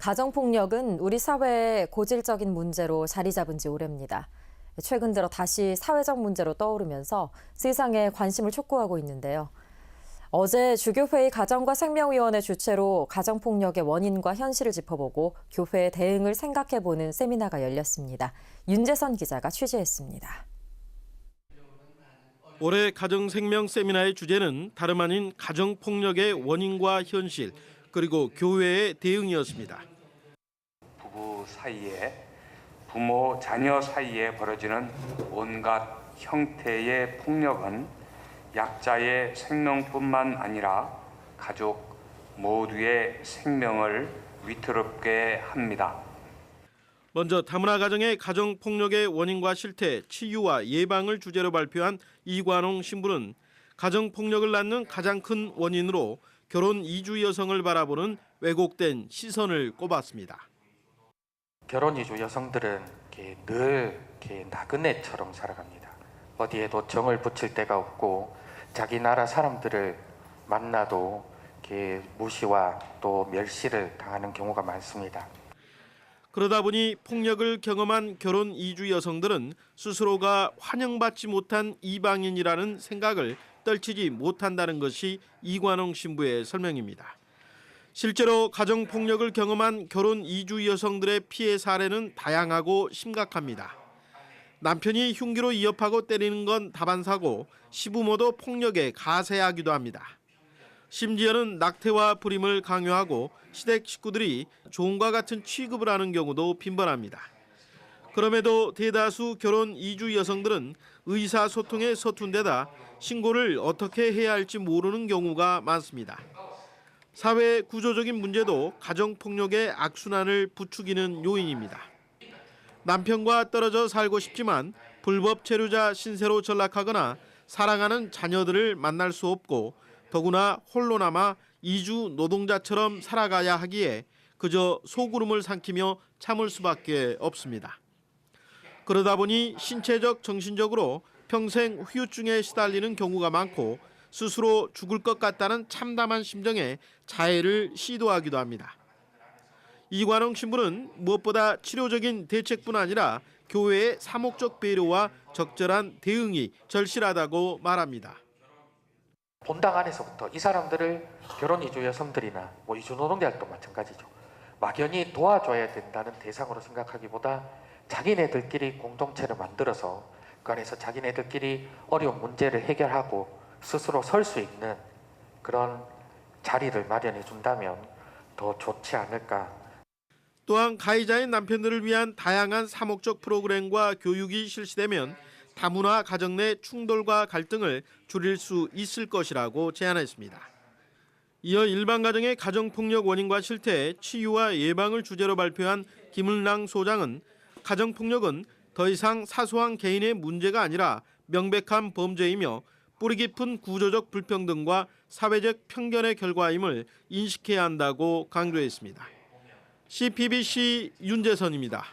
가정폭력은 우리 사회의 고질적인 문제로 자리 잡은 지 오래입니다. 최근 들어 다시 사회적 문제로 떠오르면서 세상에 관심을 촉구하고 있는데요. 어제 주교회의 가정과 생명위원회 주최로 가정폭력의 원인과 현실을 짚어보고 교회의 대응을 생각해보는 세미나가 열렸습니다. 윤재선 기자가 취재했습니다. 올해 가정생명 세미나의 주제는 다름 아닌 가정폭력의 원인과 현실, 그리고 교회의 대응이었습니다. 부부 사이에, 부모, 자녀 사이에 벌어지는 온갖 형태의 폭력은 약자의 생명뿐만 아니라 가족 모두의 생명을 위태롭게 합니다. 먼저 다문화 가정의 가정폭력의 원인과 실태, 치유와 예방을 주제로 발표한 이관홍 신부는 가정폭력을 낳는 가장 큰 원인으로 결혼 이주 여성을 바라보는 왜곡된 시선을 꼽았습니다. 결혼 이주 여성들은 늘 나그네처럼 살아갑니다. 어디에도 정을 붙일 데가 없고 자기 나라 사람들을 만나도 무시와 또 멸시를 당하는 경우가 많습니다. 그러다 보니 폭력을 경험한 결혼 이주 여성들은 스스로가 환영받지 못한 이방인이라는 생각을 떨치지 못한다는 것이 이관홍 신부의 설명입니다. 실제로 가정폭력을 경험한 결혼 이주 여성들의 피해 사례는 다양하고 심각합니다. 남편이 흉기로 위협하고 때리는 건 다반사고 시부모도 폭력에 가세하기도 합니다. 심지어는 낙태와 불임을 강요하고 시댁 식구들이 종과 같은 취급을 하는 경우도 빈번합니다. 그럼에도 대다수 결혼 이주 여성들은 의사소통에 서툰 데다 신고를 어떻게 해야 할지 모르는 경우가 많습니다. 사회 구조적인 문제도 가정폭력의 악순환을 부추기는 요인입니다. 남편과 떨어져 살고 싶지만 불법 체류자 신세로 전락하거나 사랑하는 자녀들을 만날 수 없고 더구나 홀로 남아 이주 노동자처럼 살아가야 하기에 그저 소구름을 삼키며 참을 수밖에 없습니다. 그러다 보니 신체적, 정신적으로 평생 후유증에 시달리는 경우가 많고 스스로 죽을 것 같다는 참담한 심정에 자해를 시도하기도 합니다. 이관홍 신부는 무엇보다 치료적인 대책뿐 아니라 교회의 사목적 배려와 적절한 대응이 절실하다고 말합니다. 본당 안에서부터 이 사람들을 결혼 이주 여성들이나 이주 노동자들도 마찬가지죠. 막연히 도와줘야 된다는 대상으로 생각하기보다 자기네들끼리 공동체를 만들어서 그 안에서 자기네들끼리 어려운 문제를 해결하고 스스로 설 수 있는 그런 자리를 마련해 준다면 더 좋지 않을까. 또한 가해자의 남편들을 위한 다양한 사목적 프로그램과 교육이 실시되면 다문화 가정 내 충돌과 갈등을 줄일 수 있을 것이라고 제안했습니다. 이어 일반 가정의 가정폭력 원인과 실태, 치유와 예방을 주제로 발표한 김은랑 소장은 가정폭력은 더 이상 사소한 개인의 문제가 아니라 명백한 범죄이며 뿌리 깊은 구조적 불평등과 사회적 편견의 결과임을 인식해야 한다고 강조했습니다. CPBC 윤재선입니다.